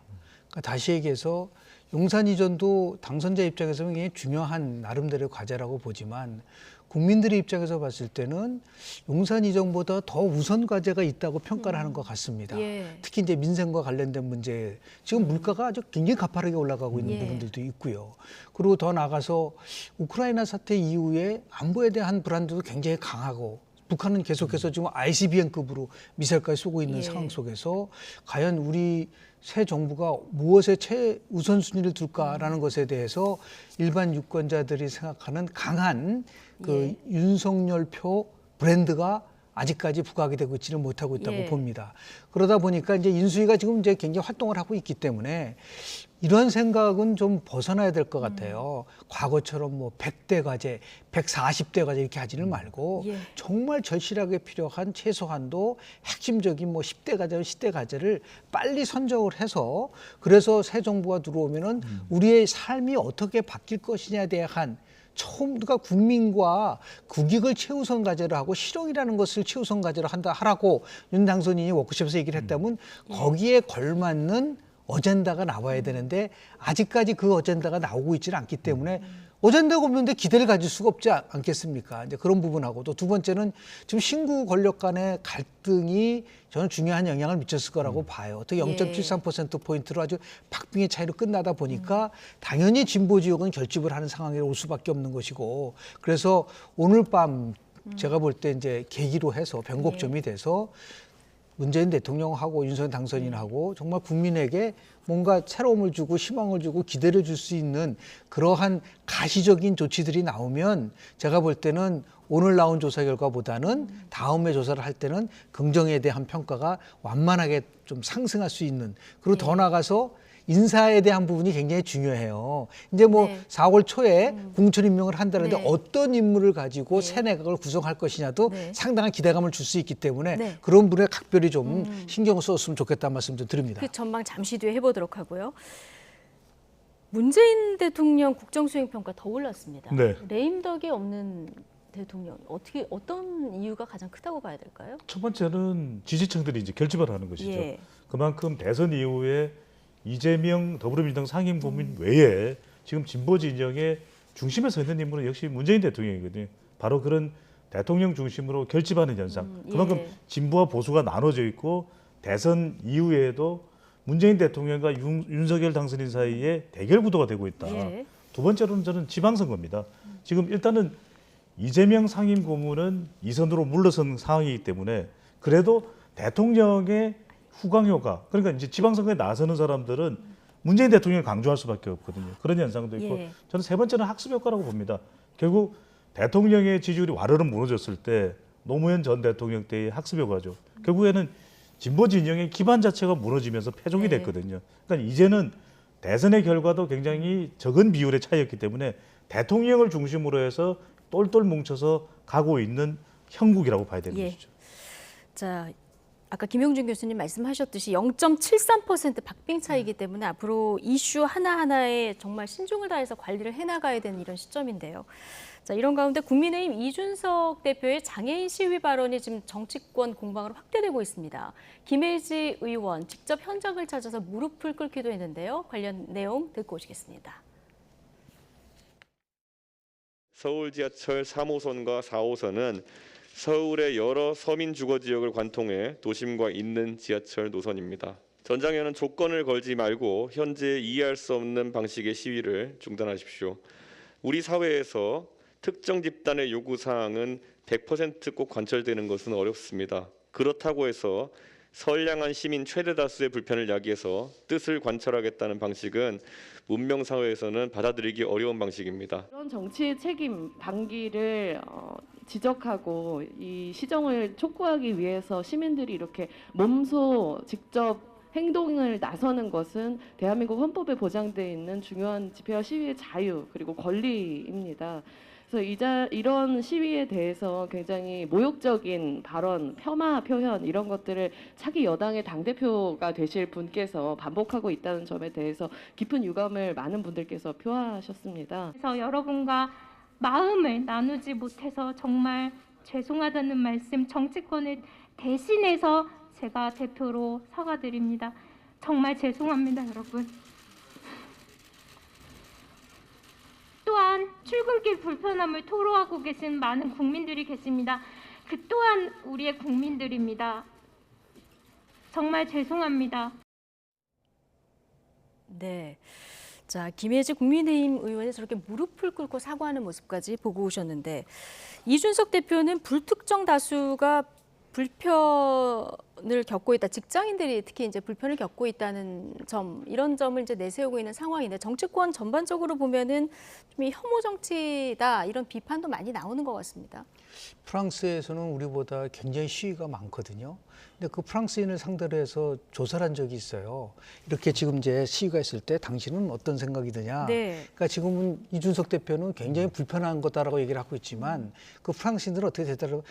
그러니까 다시 얘기해서 용산 이전도 당선자 입장에서는 굉장히 중요한 나름대로의 과제라고 보지만 국민들의 입장에서 봤을 때는 용산 이전보다 더 우선 과제가 있다고 평가를 하는 것 같습니다. 예. 특히 이제 민생과 관련된 문제, 지금 물가가 아주 굉장히 가파르게 올라가고 있는 예. 부분들도 있고요. 그리고 더 나가서 우크라이나 사태 이후에 안보에 대한 불안도도 굉장히 강하고 북한은 계속해서 지금 ICBM급으로 미사일까지 쏘고 있는 예. 상황 속에서 과연 우리 새 정부가 무엇에 최우선순위를 둘까라는 것에 대해서 일반 유권자들이 생각하는 강한 그 윤석열표 브랜드가 아직까지 부각이 되고 있지는 못하고 있다고 예. 봅니다. 그러다 보니까 이제 인수위가 지금 이제 굉장히 활동을 하고 있기 때문에 이런 생각은 좀 벗어나야 될 것 같아요. 과거처럼 뭐 100대 과제, 140대 과제 이렇게 하지는 말고 예. 정말 절실하게 필요한 최소한도 핵심적인 뭐 10대 과제와 10대 과제를 빨리 선정을 해서 그래서 새 정부가 들어오면은 우리의 삶이 어떻게 바뀔 것이냐에 대한 처음부터 국민과 국익을 최우선 과제로 하고 실용이라는 것을 최우선 과제로 하라고 윤 당선인이 워크숍에서 얘기를 했다면 거기에 걸맞는 어젠다가 나와야 되는데 아직까지 그 어젠다가 나오고 있지는 않기 때문에 어젠다가 없는데 기대를 가질 수가 없지 않겠습니까? 이제 그런 부분하고 또 두 번째는 지금 신구 권력 간의 갈등이 저는 중요한 영향을 미쳤을 거라고 봐요. 또 0.73%포인트로 아주 박빙의 차이로 끝나다 보니까 당연히 진보 지역은 결집을 하는 상황에 올 수밖에 없는 것이고 그래서 오늘 밤 제가 볼 때 이제 계기로 해서 변곡점이 돼서 문재인 대통령하고 윤석열 당선인하고 정말 국민에게 뭔가 새로움을 주고 희망을 주고 기대를 줄 수 있는 그러한 가시적인 조치들이 나오면 제가 볼 때는 오늘 나온 조사 결과보다는 다음에 조사를 할 때는 긍정에 대한 평가가 완만하게 좀 상승할 수 있는 그리고 더 나아가서 인사에 대한 부분이 굉장히 중요해요. 이제 뭐 4월 초에 공천 임명을 한다는데 어떤 인물을 가지고 새 내각을 구성할 것이냐도 상당한 기대감을 줄 수 있기 때문에 그런 분에 각별히 좀 신경을 썼으면 좋겠다는 말씀 좀 드립니다. 그 전망 잠시 뒤에 해보도록 하고요. 문재인 대통령 국정수행평가 더 올랐습니다. 네. 레임덕이 없는 대통령 어떤 이유가 가장 크다고 봐야 될까요? 첫 번째는 지지층들이 이제 결집을 하는 것이죠. 예. 그만큼 대선 이후에 이재명 더불어민주당 상임고문 외에 지금 진보 진영의 중심에 서 있는 인물은 역시 문재인 대통령이거든요. 바로 그런 대통령 중심으로 결집하는 현상. 그만큼 진보와 보수가 나눠져 있고 대선 이후에도 문재인 대통령과 윤석열 당선인 사이에 대결 구도가 되고 있다. 예. 두 번째로는 저는 지방선거입니다. 지금 일단은 이재명 상임고문은 2선으로 물러선 상황이기 때문에 그래도 대통령의 후광효과 그러니까 이제 지방선거에 나서는 사람들은 문재인 대통령을 강조할 수밖에 없거든요. 그런 현상도 있고 저는 세 번째는 학습 효과라고 봅니다. 결국 대통령의 지지율이 와르르 무너졌을 때 노무현 전 대통령 때의 학습 효과죠. 결국에는 진보 진영의 기반 자체가 무너지면서 패종이 됐거든요. 그러니까 이제는 대선의 결과도 굉장히 적은 비율의 차이였기 때문에 대통령을 중심으로 해서 똘똘 뭉쳐서 가고 있는 형국이라고 봐야 되는 것이죠. 자, 아까 김용준 교수님 말씀하셨듯이 0.73% 박빙 차이기 때문에 앞으로 이슈 하나하나에 정말 신중을 다해서 관리를 해나가야 되는 이런 시점인데요. 자, 이런 가운데 국민의힘 이준석 대표의 장애인 시위 발언이 지금 정치권 공방으로 확대되고 있습니다. 김혜지 의원 직접 현장을 찾아서 무릎을 꿇기도 했는데요. 관련 내용 듣고 오시겠습니다. 서울 지하철 3호선과 4호선은 서울의 여러 서민 주거 지역을 관통해 도심과 잇는 지하철 노선입니다. 전장에는 조건을 걸지 말고 현재 이해할 수 없는 방식의 시위를 중단하십시오. 우리 사회에서 특정 집단의 요구 사항은 100% 꼭 관철되는 것은 어렵습니다. 그렇다고 해서 선량한 시민 최대 다수의 불편을 야기해서 뜻을 관철하겠다는 방식은 문명 사회에서는 받아들이기 어려운 방식입니다. 그런 정치의 책임 방기를 지적하고 이 시정을 촉구하기 위해서 시민들이 이렇게 몸소 직접 행동을 나서는 것은 대한민국 헌법에 보장되어 있는 중요한 집회와 시위의 자유 그리고 권리입니다. 그래서 이런 시위에 대해서 굉장히 모욕적인 발언, 폄하 표현 이런 것들을 차기 여당의 당대표가 되실 분께서 반복하고 있다는 점에 대해서 깊은 유감을 많은 분들께서 표하셨습니다. 그래서 여러분과 마음을 나누지 못해서 정말 죄송하다는 말씀 정치권을 대신해서 제가 대표로 사과드립니다. 정말 죄송합니다, 여러분. 또한 출근길 불편함을 토로하고 계신 많은 국민들이 계십니다. 그 또한 우리의 국민들입니다. 정말 죄송합니다. 네. 자, 김혜지 국민의힘 의원이 저렇게 무릎을 꿇고 사과하는 모습까지 보고 오셨는데 이준석 대표는 불특정 다수가 불편을 겪고 있다. 직장인들이 특히 이제 불편을 겪고 있다는 점, 이런 점을 이제 내세우고 있는 상황인데 정치권 전반적으로 보면은 좀 혐오 정치다 이런 비판도 많이 나오는 것 같습니다. 프랑스에서는 우리보다 굉장히 시위가 많거든요. 근데 그 프랑스인을 상대로 해서 조사를 한 적이 있어요. 이렇게 지금 이제 시위가 있을 때 당신은 어떤 생각이 드냐. 네. 그러니까 지금은 이준석 대표는 굉장히 불편한 거다라고 얘기를 하고 있지만 그 프랑스인들은 어떻게 되더라고요.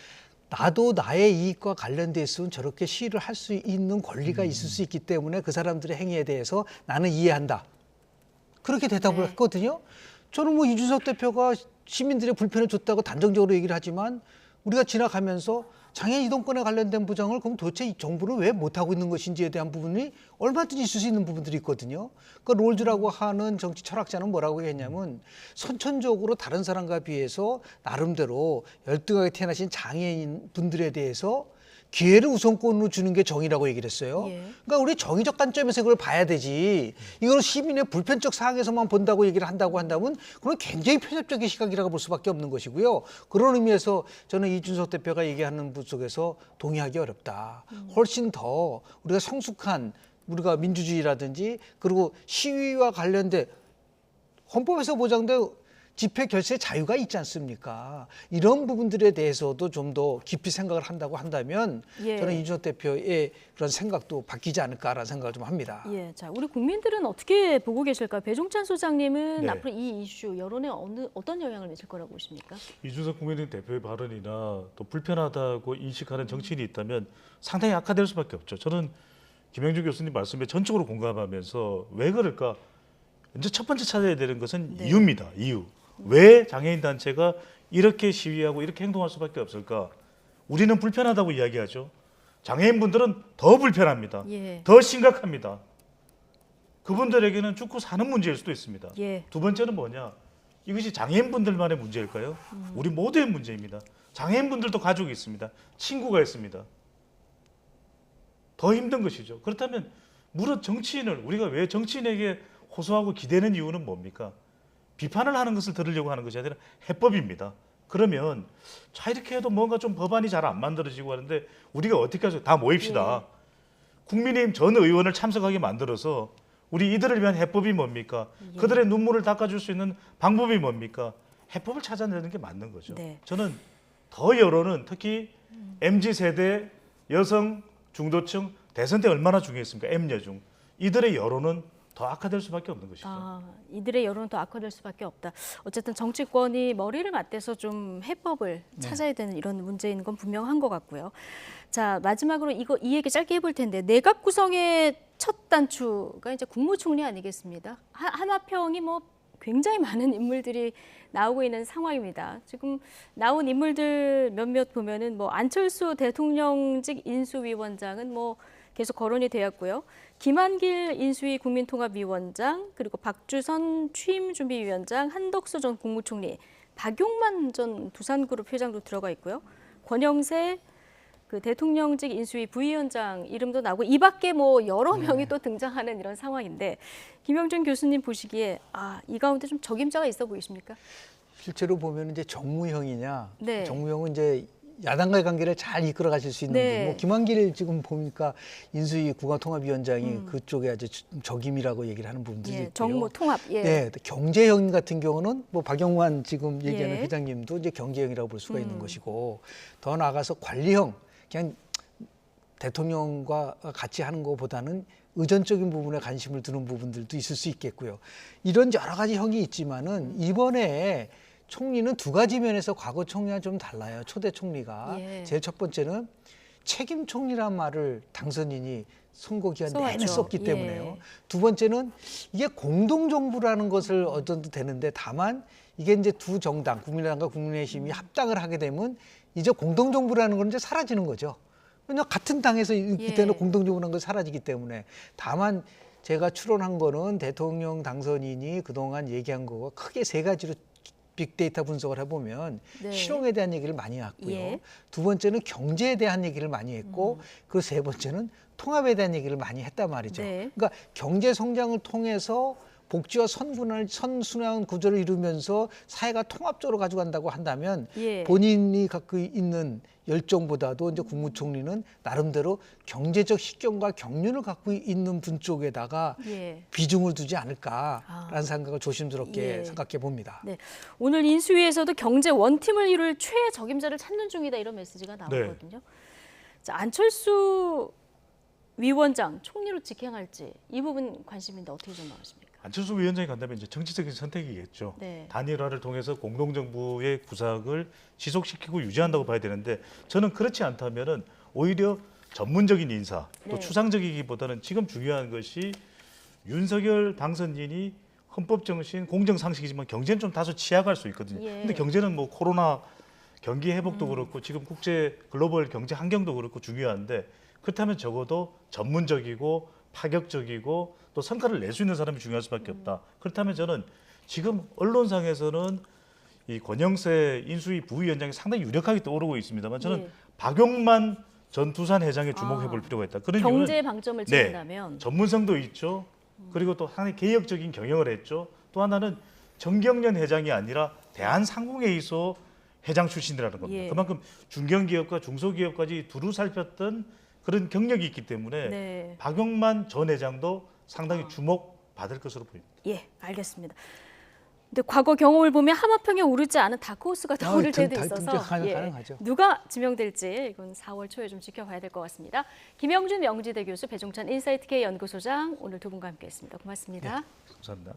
나도 나의 이익과 관련돼 있으면 저렇게 시위를 할 수 있는 권리가 있을 수 있기 때문에 그 사람들의 행위에 대해서 나는 이해한다. 그렇게 대답을 했거든요. 저는 뭐 이준석 대표가 시민들의 불편을 줬다고 단정적으로 얘기를 하지만 우리가 지나가면서 장애인 이동권에 관련된 보장을 그럼 도대체 이 정부는 왜 못하고 있는 것인지에 대한 부분이 얼마든지 있을 수 있는 부분들이 있거든요. 그 롤즈라고 하는 정치 철학자는 뭐라고 했냐면 선천적으로 다른 사람과 비해서 나름대로 열등하게 태어나신 장애인 분들에 대해서 기회를 우선권으로 주는 게 정의라고 얘기를 했어요. 그러니까 우리 정의적 관점에서 그걸 봐야 되지. 이걸 시민의 불편적 사항에서만 본다고 얘기를 한다고 한다면 그건 굉장히 편협적인 시각이라고 볼 수밖에 없는 것이고요. 그런 의미에서 저는 이준석 대표가 얘기하는 부 속에서 동의하기 어렵다. 훨씬 더 우리가 성숙한 우리가 민주주의라든지 그리고 시위와 관련된 헌법에서 보장된 집회 결세 자유가 있지 않습니까? 이런 부분들에 대해서도 좀 더 깊이 생각을 한다고 한다면 저는 이준석 대표의 그런 생각도 바뀌지 않을까라는 생각을 좀 합니다. 예, 자, 우리 국민들은 어떻게 보고 계실까요? 배종찬 소장님은 네. 앞으로 이 이슈 여론에 어떤 영향을 미칠 거라고 보십니까? 이준석 국민의힘 대표의 발언이나 또 불편하다고 인식하는 정치인이 있다면 상당히 악화될 수밖에 없죠. 저는 김영준 교수님 말씀에 전적으로 공감하면서 왜 그럴까? 이제 첫 번째 찾아야 되는 것은 이유입니다. 이유. 왜 장애인 단체가 이렇게 시위하고 이렇게 행동할 수밖에 없을까? 우리는 불편하다고 이야기하죠. 장애인분들은 더 불편합니다. 더 심각합니다. 그분들에게는 죽고 사는 문제일 수도 있습니다. 두 번째는 뭐냐? 이것이 장애인분들만의 문제일까요? 우리 모두의 문제입니다. 장애인분들도 가족이 있습니다. 친구가 있습니다. 더 힘든 것이죠. 그렇다면 무릇 정치인을 우리가 왜 정치인에게 호소하고 기대는 이유는 뭡니까? 비판을 하는 것을 들으려고 하는 것이 아니라 해법입니다. 그러면 자 이렇게 해도 뭔가 좀 법안이 잘 안 만들어지고 하는데 우리가 어떻게 하죠? 다 모입시다. 국민의힘 전 의원을 참석하게 만들어서 우리 이들을 위한 해법이 뭡니까? 그들의 눈물을 닦아줄 수 있는 방법이 뭡니까? 해법을 찾아내는 게 맞는 거죠. 저는 더 여론은 특히 MZ세대, 여성, 중도층, 대선 때 얼마나 중요했습니까? M여중. 이들의 여론은 더 악화될 수밖에 없는 것이죠. 이들의 여론은 더 악화될 수밖에 없다. 어쨌든 정치권이 머리를 맞대서 좀 해법을 찾아야 되는 이런 문제인 건 분명한 것 같고요. 자, 마지막으로 이 얘기 짧게 해볼 텐데 내각 구성의 첫 단추가 이제 국무총리 아니겠습니까? 하나평이 뭐 굉장히 많은 인물들이 나오고 있는 상황입니다. 지금 나온 인물들 몇몇 보면은 뭐 안철수 대통령직 인수위원장은 뭐 계속 거론이 되었고요. 김한길 인수위 국민통합위원장, 그리고 박주선 취임준비위원장, 한덕수 전 국무총리, 박용만 전 두산그룹 회장도 들어가 있고요. 권영세 그 대통령직 인수위 부위원장 이름도 나오고 이 밖에 뭐 여러 명이 또 등장하는 이런 상황인데 김영준 교수님 보시기에 이 가운데 좀 적임자가 있어 보이십니까? 실제로 보면 이제 정무형이냐, 네. 정무형은 이제 야당과의 관계를 잘 이끌어 가실 수 있는 분. 뭐 김한길 지금 보니까 인수위 국가통합위원장이 그쪽에 아주 적임이라고 얘기를 하는 부분들이 있고요. 정무 통합. 네, 경제형 같은 경우는 뭐 박영환 지금 얘기하는 회장님도 이제 경제형이라고 볼 수가 있는 것이고 더 나아가서 관리형, 그냥 대통령과 같이 하는 것보다는 의전적인 부분에 관심을 두는 부분들도 있을 수 있겠고요. 이런 여러 가지 형이 있지만은 이번에 총리는 두 가지 면에서 과거 총리와 좀 달라요. 초대 총리가. 제일 첫 번째는 책임 총리란 말을 당선인이 선거 기간 내내 썼기 때문에요. 두 번째는 이게 공동정부라는 것을 얻어도 되는데 다만 이게 이제 두 정당, 국민의당과 국민의힘이 합당을 하게 되면 이제 공동정부라는 건 이제 사라지는 거죠. 왜냐하면 같은 당에서 있기 때문에 공동정부라는 건 사라지기 때문에 다만 제가 추론한 거는 대통령 당선인이 그동안 얘기한 거가 크게 세 가지로 빅데이터 분석을 해보면 실용에 대한 얘기를 많이 했고요. 두 번째는 경제에 대한 얘기를 많이 했고 그리고 세 번째는 통합에 대한 얘기를 많이 했단 말이죠. 그러니까 경제 성장을 통해서 복지와 선순환 구조를 이루면서 사회가 통합적으로 가져간다고 한다면 예. 본인이 갖고 있는 열정보다도 이제 국무총리는 나름대로 경제적 식견과 경륜을 갖고 있는 분 쪽에다가 예. 비중을 두지 않을까라는 생각을 조심스럽게 예. 생각해 봅니다. 네. 오늘 인수위에서도 경제 원팀을 이룰 최적임자를 찾는 중이다 이런 메시지가 나오거든요. 자, 안철수 위원장 총리로 직행할지 이 부분 관심인데 어떻게 좀 나오십니까? 안철수 위원장이 간다면 이제 정치적인 선택이겠죠. 네. 단일화를 통해서 공동정부의 구상을 지속시키고 유지한다고 봐야 되는데 저는 그렇지 않다면은 오히려 전문적인 인사 또 네. 추상적이기보다는 지금 중요한 것이 윤석열 당선인이 헌법 정신, 공정 상식이지만 경제는 좀 다소 취약할 수 있거든요. 예. 근데 경제는 뭐 코로나 경기 회복도 그렇고 지금 국제 글로벌 경제 환경도 그렇고 중요한데 그렇다면 적어도 전문적이고 파격적이고 또 성과를 낼 수 있는 사람이 중요할 수밖에 없다. 그렇다면 저는 지금 언론상에서는 이 권영세 인수위 부위원장이 상당히 유력하게 떠오르고 있습니다만 저는 예. 박용만 전 두산 회장에 주목해 볼 필요가 있다. 그런 경제 이유는 방점을 네, 찍는다면 전문성도 있죠. 그리고 또 하나의 개혁적인 경영을 했죠. 또 하나는 정경련 회장이 아니라 대한상공회의소 회장 출신이라는 겁니다. 예. 그만큼 중견기업과 중소기업까지 두루 살폈던 그런 경력이 있기 때문에 네. 박용만 전 회장도 상당히 주목받을 것으로 보입니다. 예, 알겠습니다. 근데 과거 경험을 보면 하마평에 오르지 않은 다크호스가 떠오를 때도 있어서 가능하죠. 누가 지명될지 이건 4월 초에 좀 지켜봐야 될 것 같습니다. 김영준 명지대 교수, 배종찬 인사이트K 연구소장 오늘 두 분과 함께했습니다. 고맙습니다. 네, 감사합니다.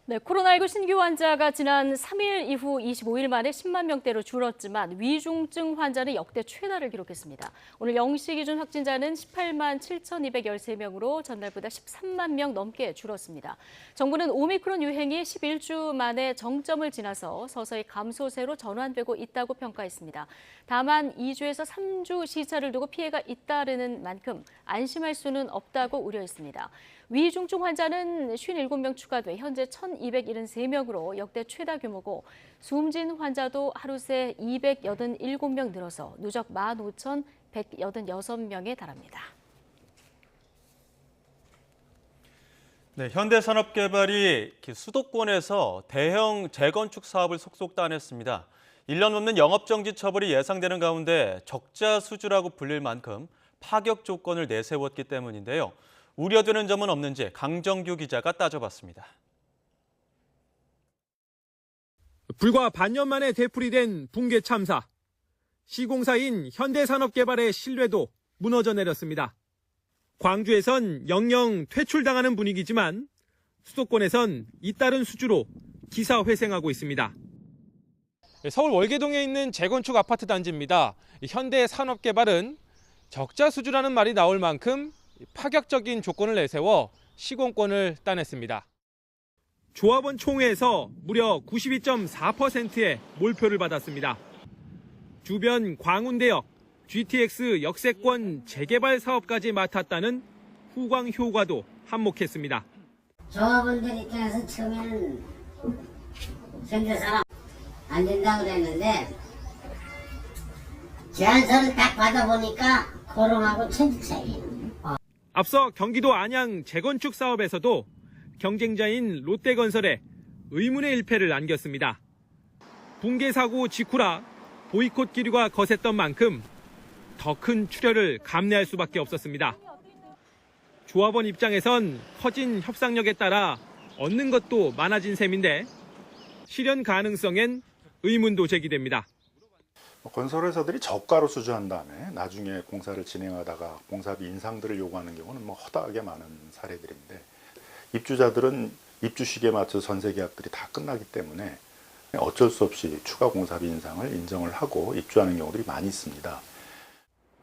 네, 코로나19 신규 환자가 지난 3일 이후 25일 만에 10만 명대로 줄었지만 위중증 환자는 역대 최다를 기록했습니다. 오늘 0시 기준 확진자는 18만 7,213명으로 전날보다 13만 명 넘게 줄었습니다. 정부는 오미크론 유행이 11주 만에 정점을 지나서 서서히 감소세로 전환되고 있다고 평가했습니다. 다만 2주에서 3주 시차를 두고 피해가 잇따르는 만큼 안심할 수는 없다고 우려했습니다. 위중증 환자는 57명 추가돼 현재 1,273명으로 역대 최다 규모고 숨진 환자도 하루 새 287명 늘어서 누적 15,186명에 달합니다. 네, 현대산업개발이 수도권에서 대형 재건축 사업을 속속 따냈습니다. 1년 넘는 영업정지 처벌이 예상되는 가운데 적자 수주라고 불릴 만큼 파격 조건을 내세웠기 때문인데요. 우려되는 점은 없는지 강정규 기자가 따져봤습니다. 불과 반년 만에 되풀이된 붕괴 참사. 시공사인 현대산업개발의 신뢰도 무너져 내렸습니다. 광주에선 영영 퇴출당하는 분위기지만 수도권에선 잇따른 수주로 기사회생하고 있습니다. 서울 월계동에 있는 재건축 아파트 단지입니다. 현대산업개발은 적자 수주라는 말이 나올 만큼 파격적인 조건을 내세워 시공권을 따냈습니다. 조합원 총회에서 무려 92.4%의 몰표를 받았습니다. 주변 광운대역, GTX 역세권 재개발 사업까지 맡았다는 후광 효과도 한몫했습니다. 조합원들 입장에서 처음에는 현대산업 안 된다고 그랬는데 제안서를 딱 받아보니까 코롱하고 천지 차이. 앞서 경기도 안양 재건축 사업에서도 경쟁자인 롯데건설에 의문의 일패를 안겼습니다. 붕괴 사고 직후라 보이콧 기류가 거셌던 만큼 더 큰 출혈을 감내할 수밖에 없었습니다. 조합원 입장에선 커진 협상력에 따라 얻는 것도 많아진 셈인데 실현 가능성엔 의문도 제기됩니다. 건설회사들이 저가로 수주한 다음에 나중에 공사를 진행하다가 공사비 인상들을 요구하는 경우는 허다하게 많은 사례들인데 입주자들은 입주 시기에 맞춰 전세 계약들이 다 끝나기 때문에 어쩔 수 없이 추가 공사비 인상을 인정을 하고 입주하는 경우들이 많이 있습니다.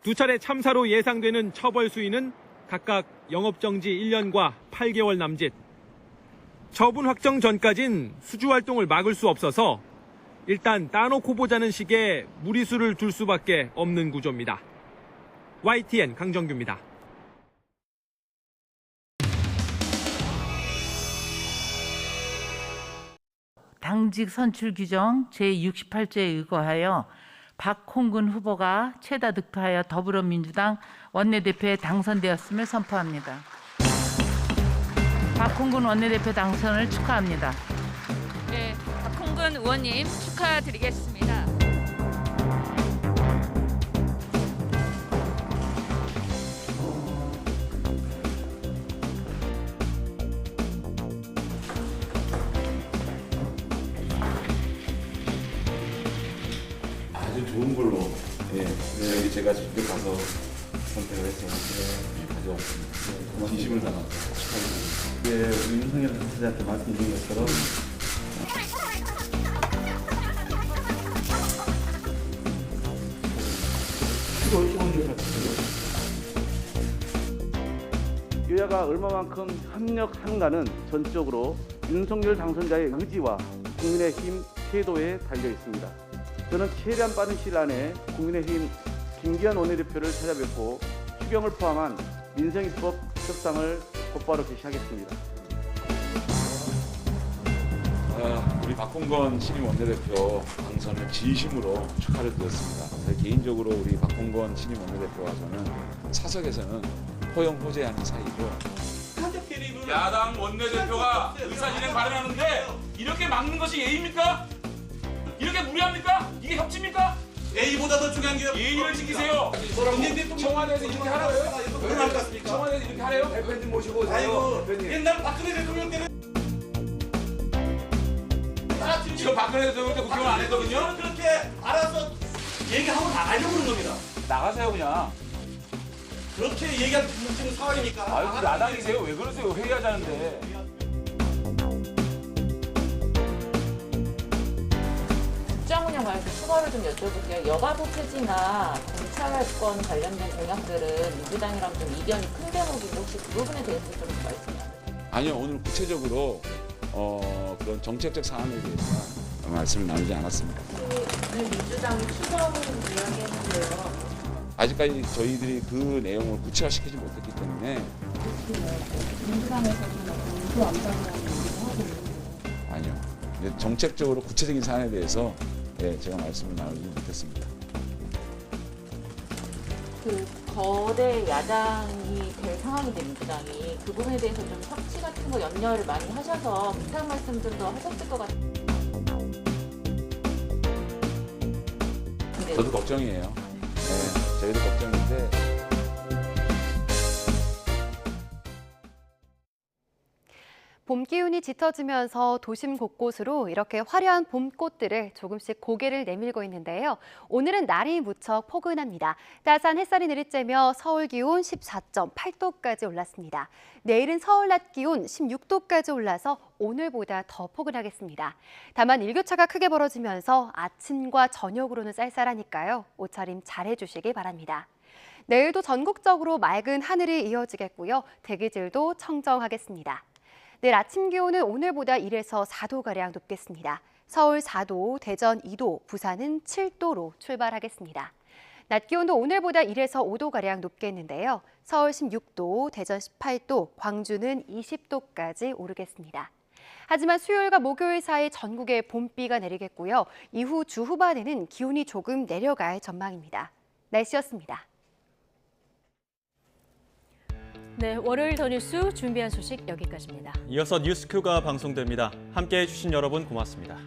두 차례 참사로 예상되는 처벌 수위는 각각 영업정지 1년과 8개월 남짓. 처분 확정 전까진 수주 활동을 막을 수 없어서 일단 따놓고 보자는 식의 무리수를 둘 수밖에 없는 구조입니다. YTN 강정규입니다. 당 공직 선출 규정 제68조에 의거하여 박홍근 후보가 최다 득표하여 더불어민주당 원내대표에 당선되었음을 선포합니다. 박홍근 원내대표 당선을 축하합니다. 네, 박홍근 의원님 축하드리겠습니다. 아주 좋은 걸로 여기 제가 직접 가서 선택을 해서 가져왔습니다. 진심을 담아서 축하드립니다. 우리 윤석열 당선자한테 말씀드린 것처럼 여야가 얼마만큼 협력하는가는 전적으로 윤석열 당선자의 의지와 국민의힘 태도에 달려 있습니다. 저는 최대한 빠른 시일 안에 국민의힘 김기현 원내대표를 찾아뵙고 추경을 포함한 민생입법 협상을 곧바로 개시하겠습니다. 우리 박홍건 신임 원내대표 당선을 진심으로 축하를 드렸습니다. 개인적으로 우리 박홍건 신임 원내대표와 저는 사석에서는 호영호재하는 사이고 야당 원내대표가 의사진행 발언하는데 이렇게 막는 것이 예의입니까? 이렇게 무리합니까? 이게 협치입니까? 예의보다 더 중요한 게 예의를 지키세요. 청와대에서 이렇게 하라고요? 왜 나올 것 같습니까? 청와대에서 이렇게 하래요? 대표님 모시고 오세요. 아이고, 옛날 박근혜 대통령 때는 지금 박근혜 대통령 때 국회의원 안 했거든요? 그렇게 알아서 얘기하고 나가려고 그런 겁니다. 나가세요 그냥. 그렇게 얘기할 지금 상황이니까. 아유, 야당이세요? 왜 그러세요? 회의하자는데. 국정 운영 관해서 추가로 좀 여쭤볼게요. 여가부 폐지나 검찰권 관련된 공약들은 민주당이랑 좀 이견이 큰 대목인데 혹시 그 부분에 대해서 좀 말씀해 주세요. 아니요, 오늘 구체적으로 그런 정책적 사안에 대해서 말씀을 나누지 않았습니다. 오늘 민주당이 추경을 이야기했는데요. 아직까지 저희들이 그 내용을 구체화시키지 못했기 때문에 민주당에서는 그 안방이라는 얘기도 하고 있는데. 아니요. 정책적으로 구체적인 사안에 대해서 제가 말씀을 나누지 못했습니다. 그 거대 야당이 될 상황인데 민주당이 그 부분에 대해서 좀 협치 같은 거 염려를 많이 하셔서 부탁 말씀 좀 더 하셨을 것 같아요. 저도 걱정이에요. 저희도 걱정인데. 봄 기운이 짙어지면서 도심 곳곳으로 이렇게 화려한 봄꽃들을 조금씩 고개를 내밀고 있는데요. 오늘은 날이 무척 포근합니다. 따스한 햇살이 내리쬐며 서울 기온 14.8도까지 올랐습니다. 내일은 서울 낮 기온 16도까지 올라서 오늘보다 더 포근하겠습니다. 다만 일교차가 크게 벌어지면서 아침과 저녁으로는 쌀쌀하니까요. 옷차림 잘해주시기 바랍니다. 내일도 전국적으로 맑은 하늘이 이어지겠고요. 대기질도 청정하겠습니다. 내일 아침 기온은 오늘보다 1에서 4도가량 높겠습니다. 서울 4도, 대전 2도, 부산은 7도로 출발하겠습니다. 낮 기온도 오늘보다 1에서 5도가량 높겠는데요. 서울 16도, 대전 18도, 광주는 20도까지 오르겠습니다. 하지만 수요일과 목요일 사이 전국에 봄비가 내리겠고요. 이후 주 후반에는 기온이 조금 내려갈 전망입니다. 날씨였습니다. 네, 월요일 더 뉴스 준비한 소식 여기까지입니다. 이어서 뉴스큐가 방송됩니다. 함께해 주신 여러분 고맙습니다.